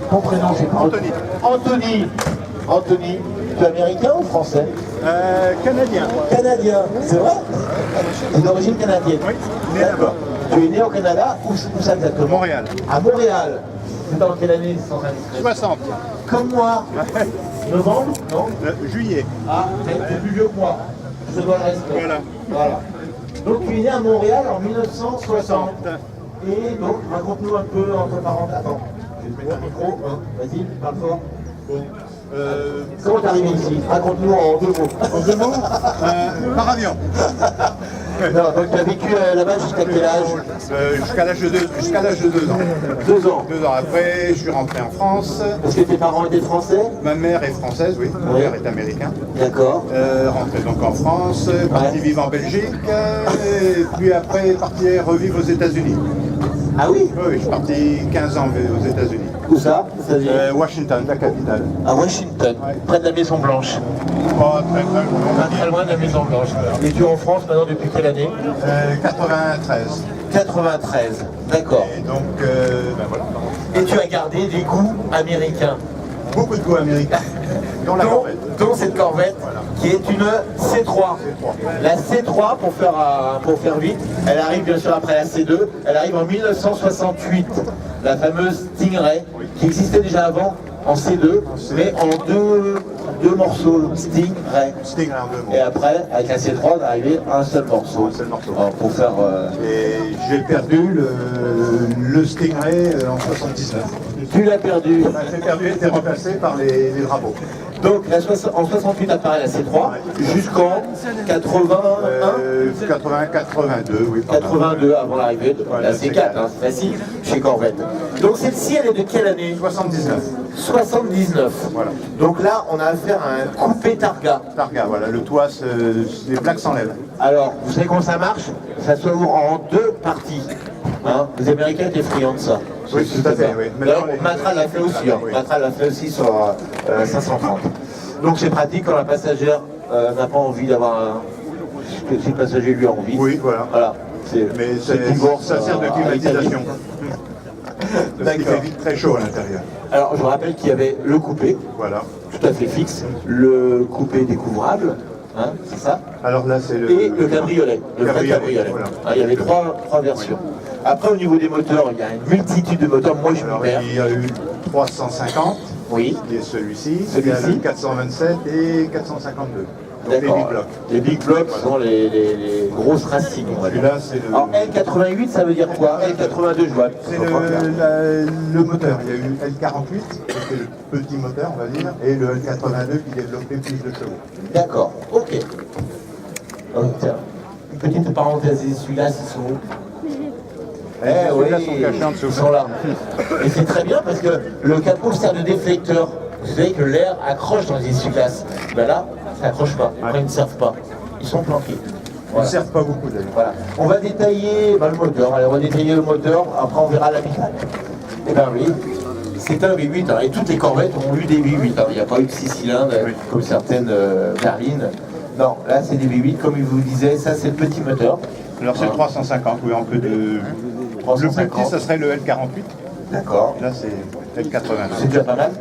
Ton prénom, c'est quoi? Anthony. Anthony. Anthony, tu es américain ou français? Canadien. Canadien, c'est vrai? Tu es d'origine canadienne? Oui, né là-bas. Tu es né au Canada? Où ça exactement? Montréal. À Montréal. C'est dans quelle année sans indiscrétion? 60. Comme moi. Novembre? Non? Juillet. Ah, t'es plus vieux que moi. Je te dois le respect. Voilà. Voilà. Donc tu es né à Montréal en 1960. Et donc raconte-nous un peu entre parenthèses. Attends, je vais te mettre un micro. Hein. Vas-y, parle fort. Bon. Comment t'es arrivé ici? Raconte-nous en 2 mots. En 2 mots par avion. Non, donc tu as vécu là-bas jusqu'à quel âge? Jusqu'à l'âge de 2 ans. 2 ans. 2 ans après, je suis rentré en France. Est-ce que tes parents étaient français? Ma mère est française, oui. Mon père est américain. D'accord. Rentré donc en France, parti vivre en Belgique, et puis après parti revivre aux États-Unis. Ah oui? Oui, je suis parti 15 ans aux États-Unis. Où ça? Washington, la capitale. À Washington, Ouais. près de la Maison Blanche. Pas très loin. Pas très loin de la Maison Blanche. Et tu es en France maintenant depuis quelle année? 93. 93, d'accord. Et donc, ben voilà. Et tu as gardé des goûts américains. Beaucoup de goûts américains. Dont la Corvette. Dont cette Corvette qui est une C3. La C3, pour faire vite, elle arrive bien sûr après la C2, elle arrive en 1968. La fameuse Stingray, qui existait déjà avant en C2, mais en deux morceaux, Stingray. Stingray en 2 mots. Et après, avec la C3, on est arrivé à un seul morceau. Un seul morceau. Alors, pour faire... Et j'ai perdu le Stingray en 79. Tu l'as perdu. J'ai perdu et été remplacé par les drapeaux. Donc en 68 apparaît la C3 jusqu'en 81, 82, oui. 82 avant l'arrivée de la C4, hein, c'est facile, chez Corvette. Donc celle-ci, elle est de quelle année? 79. 79. Voilà. Donc là, on a affaire à un coupé Targa. Targa, voilà, le toit, les plaques s'enlèvent. Alors, vous savez comment ça marche? Ça se ouvre en 2 parties. Hein, les Américains étaient friands de ça. Oui, tout à fait, oui. D'ailleurs, Matra l'a fait aussi, hein. Oui. Matra l'a fait aussi sur 530. Donc c'est pratique quand la passagère n'a pas envie d'avoir que si le passager lui a envie. Oui, voilà. Mais ça sert de climatisation. Parce qu'il fait vite très chaud à l'intérieur. Alors je vous rappelle qu'il y avait le coupé, Voilà. tout à fait fixe, le coupé découvrable, hein, c'est ça, Alors là, c'est et le cabriolet, le vrai cabriolet. Voilà. Hein, il y avait trois versions. Après au niveau des moteurs, il y a une multitude de moteurs, moi je m'y Alors, perds. il y a eu 350, Oui, qui est celui-ci. Il Celui-ci. y a le 427 et 452. Donc les d'accord. big blocs. Les big blocks sont les grosses racines, on va dire. Celui-là, c'est le... Alors L88, ça veut dire quoi? L82, je vois. C'est le moteur. Il y a eu L48, qui était le petit moteur, on va dire, et le L82 qui développait plus de chevaux. D'accord, ok. Donc, tiens, une petite parenthèse, celui-là, c'est son... Eh oui, Ceux-là sont cachés en dessous. ils sont là. Et c'est très bien parce que le capot sert de déflecteur. Vous savez que l'air accroche dans les essuie-glaces. Ben là, ça n'accroche pas. Après, ils ne servent pas. Ils sont planqués. Ils ne Voilà. servent pas beaucoup d'ailleurs. Voilà. On va détailler le moteur. Allez, on va détailler le moteur. Après, on verra l'habitat. Eh bien oui, c'est un V8. Hein, et toutes les Corvettes ont eu des V8. Hein. Il n'y a pas eu de 6 cylindres comme certaines berlines. Non, là, c'est des V8. Comme il vous disait, ça, c'est le petit moteur. Alors c'est le 350, oui, en peu de... Le plus petit, ça serait le L48. D'accord. Là, c'est L82. C'est déjà pas mal.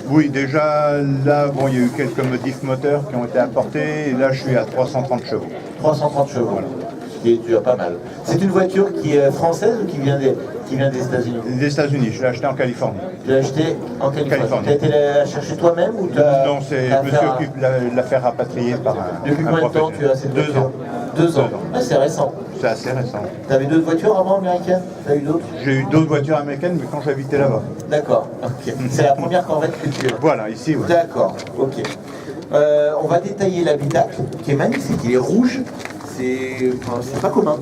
Oui, déjà, là, bon, il y a eu quelques modifs moteurs qui ont été apportés, et là, je suis à 330 chevaux. 330 chevaux. Voilà. Ce qui est déjà pas mal. C'est une voiture qui est française ou qui vient des États-Unis? Des États-Unis, je l'ai acheté en Californie. Tu l'as acheté en Californie. Tu as été la chercher toi-même ou Non, je me suis occupé de la faire rapatrier par un Depuis combien de temps tu as cette voiture? 2 ans. 2 ans. Ah, c'est récent. C'est assez récent. Tu avais d'autres voitures avant américaines? Tu as eu d'autres? J'ai eu d'autres voitures américaines, mais quand j'habitais là-bas. D'accord. Ok. C'est la première Corvette que tu as. Voilà, ici, oui. D'accord. Ok. On va détailler l'habitacle, qui est magnifique. Il est rouge. C'est pas commun.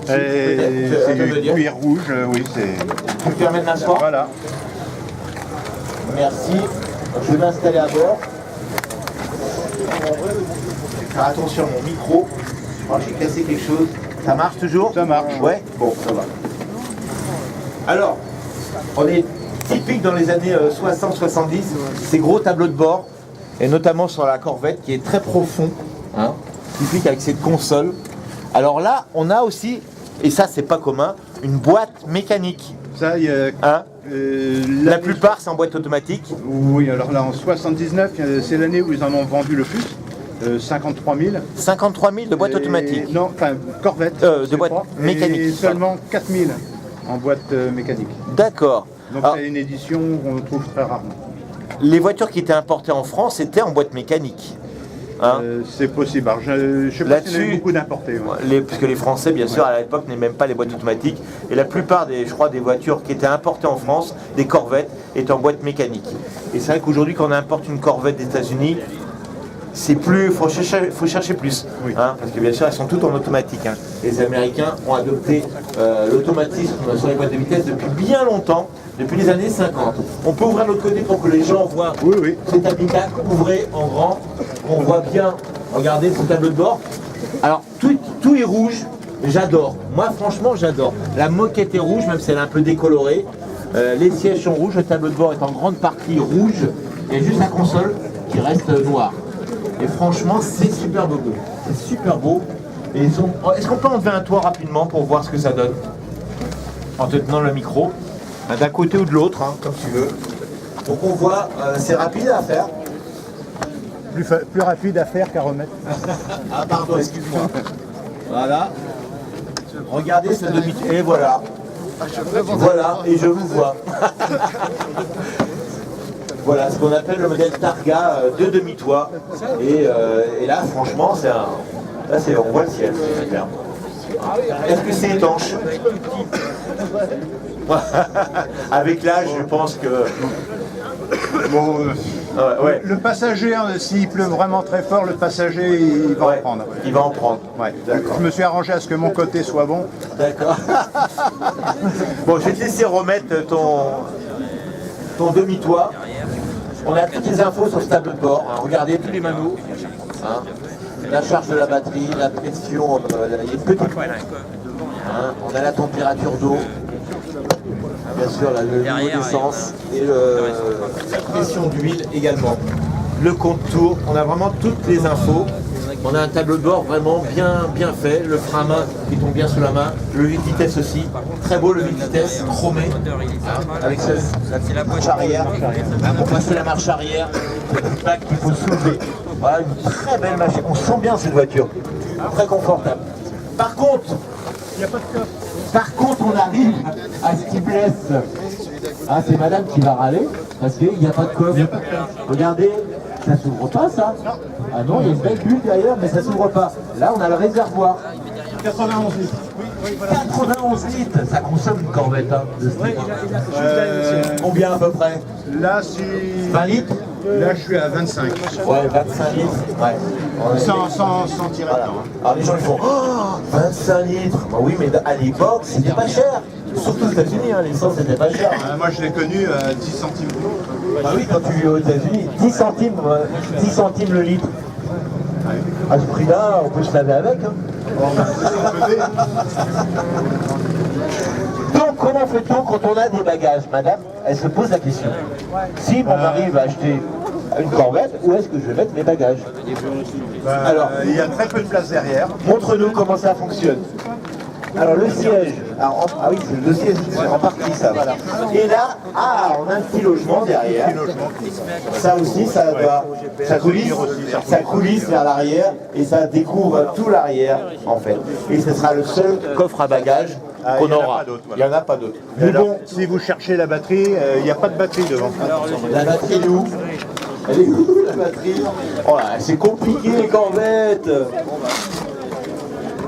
C'est du cuir rouge, oui, c'est... Tu me permets de m'asseoir? Voilà. Merci. Donc, je vais m'installer à bord. Je vais faire attention à mon micro. Oh, j'ai cassé quelque chose. Ça marche toujours? Ça marche. Ouais. Bon, ça va. Alors, on est typique dans les années 60-70, ces gros tableaux de bord, et notamment sur la Corvette qui est très profond, hein, typique avec cette console. Alors là, on a aussi, et ça c'est pas commun, une boîte mécanique. Ça, il y a Hein La plupart, c'est en boîte automatique. Oui, alors là, en 79, c'est l'année où ils en ont vendu le plus. 53 000. 53 000 de boîte automatique. Non, enfin, Corvette. De boîte mécanique. Et seulement 4 000 en boîte mécanique. D'accord. Donc Alors, c'est une édition qu'on trouve très rarement. les voitures qui étaient importées en France étaient en boîte mécanique. Hein C'est possible. Alors, je ne sais pas s'il y en a eu beaucoup d'importés. Ouais. Puisque les Français, bien sûr, à l'époque, n'aimaient même pas les boîtes automatiques. Et la plupart, je crois, des voitures qui étaient importées en France, des Corvettes, étaient en boîte mécanique. Et c'est vrai qu'aujourd'hui, quand on importe une Corvette des États-Unis, c'est plus, faut chercher plus, Oui. hein, parce que bien sûr elles sont toutes en automatique. Hein. Les Américains ont adopté l'automatisme sur les boîtes de vitesse depuis bien longtemps, depuis les années 50. On peut ouvrir de l'autre côté pour que les gens voient Oui. cet habitacle, ouvrez en grand, on voit bien, regardez ce tableau de bord. Alors tout est rouge, j'adore, moi franchement j'adore. La moquette est rouge, même si elle est un peu décolorée. Les sièges sont rouges, le tableau de bord est en grande partie rouge, et juste la console qui reste noire. Et franchement, c'est super beau. C'est super beau. Et est-ce qu'on peut enlever un toit rapidement pour voir ce que ça donne? En te tenant le micro. D'un côté ou de l'autre, hein, comme tu veux. Donc on voit, c'est rapide à faire. Plus rapide à faire qu'à remettre. Ah pardon, excuse-moi. Voilà. Regardez ce demi. Et voilà. Voilà, et je vous vois. Voilà ce qu'on appelle le modèle Targa de demi-toit. Et là, franchement, on voit le ciel, c'est super. Est-ce que c'est étanche? Avec l'âge, je pense que... Bon, ouais. le passager, s'il pleut vraiment très fort, le passager, il va en prendre. Il va en prendre. Ouais. D'accord. Je me suis arrangé à ce que mon côté soit bon. D'accord. Bon, je vais te laisser remettre ton demi-toit. On a toutes les infos sur ce tableau de bord. Hein. Regardez tous les manuaux. Hein. La charge de la batterie, la pression, il y a une petite. Hein. On a la température d'eau. Bien sûr, là, le niveau d'essence et la pression d'huile également. Le compte-tour, on a vraiment toutes les infos. On a un tableau de bord vraiment bien fait, le frein à main qui tombe bien sous la main, le 8 vitesses aussi, très beau le 8 vitesses, chromé, hein, avec la marche arrière, pour passer la marche arrière, le petit pack qu'il faut soulever. Voilà, une très belle machine, on sent bien cette voiture, très confortable. Par contre, on arrive à ce qui blesse. Ah, c'est madame qui va râler, parce qu'il n'y a pas de coffre. Regardez, ça s'ouvre pas ça. Ah non, il y a une belle bulle derrière, mais ça s'ouvre pas. Là, on a le réservoir. 91 litres. 91 litres, ça consomme une Corvette hein, de ce type. Combien à peu près? Là, si... 20 litres? Là, je suis à 25. Ouais, 25 litres. Ouais. Sans tirer Voilà. dedans. Alors les gens ils font oh, 25 litres. Bah oui, mais à l'époque, c'était pas cher. Surtout aux États-Unis, hein, l'essence c'était pas cher. Moi, je l'ai connu à 10 centimes. Bah oui, quand tu vis aux États-Unis, 10 centimes le litre. À ce prix-là, on peut se laver avec. Hein. Donc, comment fait-on quand on a des bagages, madame? Elle se pose la question. Si mon mari va acheter une Corvette, où est-ce que je vais mettre mes bagages? Alors, il y a très peu de place derrière. Montre-nous comment ça fonctionne. Alors le siège, ah oui, le siège c'est en partie ça, voilà. Et là, on a un petit logement derrière. Ça aussi, ça coulisse vers l'arrière et ça découvre tout l'arrière en fait. Et ce sera le seul coffre à bagages qu'on aura. Il n'y en a pas d'autre. Mais bon, Si vous cherchez la batterie, il n'y a pas de batterie devant. la batterie elle est où? Elle est où la batterie? Oh là, c'est compliqué les Corvettes.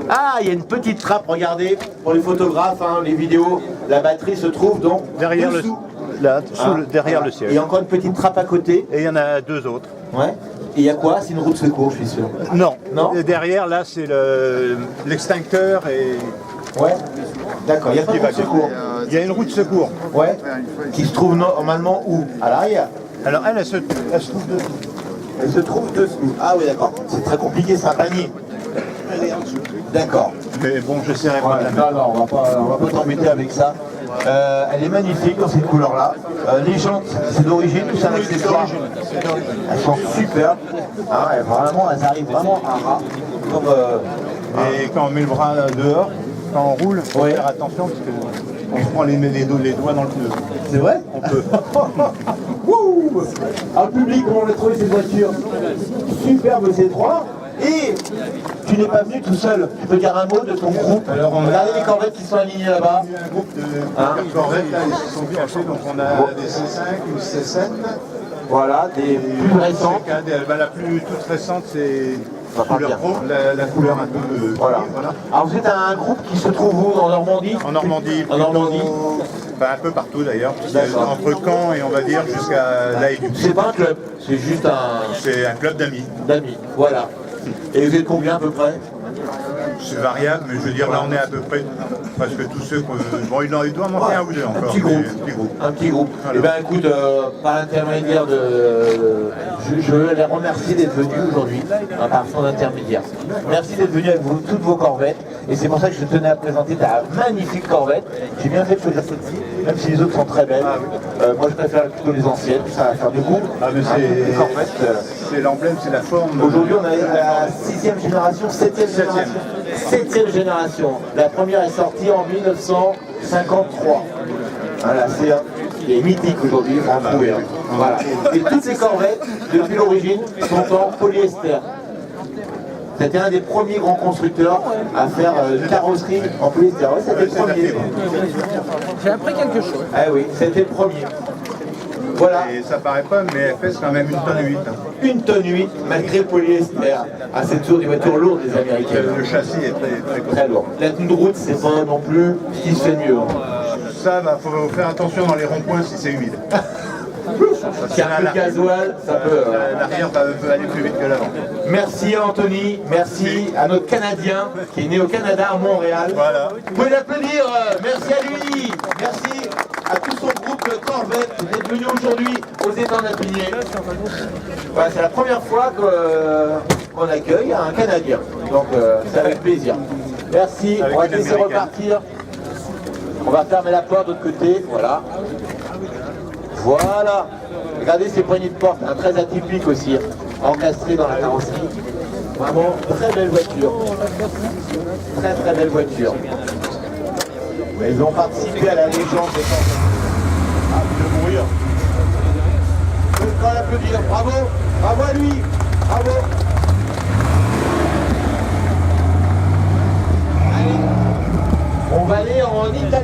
Ah, il y a une petite trappe, regardez, pour les photographes, hein, les vidéos, la batterie se trouve donc Derrière dessous. derrière le Et siège. il y a encore une petite trappe à côté. Et il y en a deux autres. Ouais. Et il y a quoi? C'est une roue de secours, je suis sûr. Non. Non. Et derrière, là, c'est l'extincteur et... Ouais. D'accord, il n'y a pas de roue de secours. Il y a une roue de secours. Ouais. Qui se trouve normalement où? À l'arrière. Alors, elle se trouve dessous. Elle se trouve dessous. Ah oui, d'accord. C'est très compliqué, c'est un panier. D'accord. Mais bon, j'essaierai pas de la mettre. Non, on va pas t'embêter avec ça. Elle est magnifique dans cette couleur-là. Les jantes, c'est d'origine ou c'est un accessoire? Elles sont superbes. Ah, elles arrivent vraiment à ras. Comme, Et quand on met le bras dehors, quand on roule, faut Oui. faire attention parce qu'on se prend les doigts dans le pneu. C'est vrai? On peut. Wouh! En public, comment on a trouvé cette voiture? Superbe C3. Et tu n'es pas venu tout seul. Tu peux dire un mot de ton groupe. Alors, on a- Regardez les corvettes qui sont alignées là-bas. Il y a un groupe de Hein? corvettes, là, ils se sont cachés, donc on a des C5, une C7. Voilà, des plus récentes. La plus toute récente, c'est Ça part bien. couleur pro. La couleur un peu Voilà. voilà. Alors vous êtes un groupe qui se trouve où? En Normandie? En Normandie. En Normandie. Bah, un peu partout d'ailleurs. D'accord. Entre Caen et on va dire jusqu'à La Haye-du-Puy. C'est pas un club, c'est juste un C'est un club d'amis. d'amis. Voilà. Et vous êtes combien à peu près? C'est variable, mais je veux dire, là on est à peu près presque tous ceux qu'on. Bon, il doit en manquer un ou deux Un encore. petit groupe. mais petit groupe. Un petit groupe. Voilà. Eh bien écoute, par l'intermédiaire de... Je veux les remercier d'être venus aujourd'hui, hein, par son intermédiaire. Merci d'être venu avec vous, toutes vos corvettes. Et c'est pour ça que je tenais à présenter ta magnifique corvette. J'ai bien fait de choisir celle-ci, même si les autres sont très belles. Moi je préfère plutôt les anciennes, ça va faire du goût. Ah, mais Les c'est. corvettes, C'est l'emblème, c'est la forme. aujourd'hui on est à la 6e génération, 7e génération. 7e génération. La première est sortie en 1953. Voilà, c'est un qui est mythique aujourd'hui, il faut en trouver un. Voilà. Et toutes ces corvettes, depuis l'origine, sont en polyester. C'était un des premiers grands constructeurs à faire une carrosserie en polyester. Ouais, c'était le premier. J'ai appris quelque chose. Ah oui, c'était le premier. Voilà. Et ça paraît pas, mais elle pèse quand même 1 tonne 8. Une tonne 8 malgré le polyester. Ah, c'est toujours des voitures lourdes, les Américaines. Le châssis est très Très lourd. La tenue de route, c'est pas non plus ce qui se fait mieux. Ça, faut faire attention dans les ronds-points si c'est humide. S'il y a un peu de gasoil, ça peut. L'arrière peut aller plus vite que l'avant. Merci à Anthony, merci à notre Canadien qui est né au Canada, à Montréal. Voilà. Vous pouvez l'applaudir, merci à lui, merci à tout son groupe de Corvette d'être venu aujourd'hui aux étangs d'Apigné. Voilà, c'est la première fois qu'on accueille un Canadien, donc c'est avec plaisir. Merci, Avec on va une te laisser Américaine. repartir. On va fermer la porte de l'autre côté, voilà. Voilà. Regardez ces poignées de porte, hein, très atypiques aussi, encastrées dans la carrosserie. Vraiment, très belle voiture. Très très belle voiture. Ils ont participé à la légende des temps. Ah, de mourir. Je peux quand l'applaudir. Bravo. Bravo à lui. Bravo. Allez. On va aller en Italie.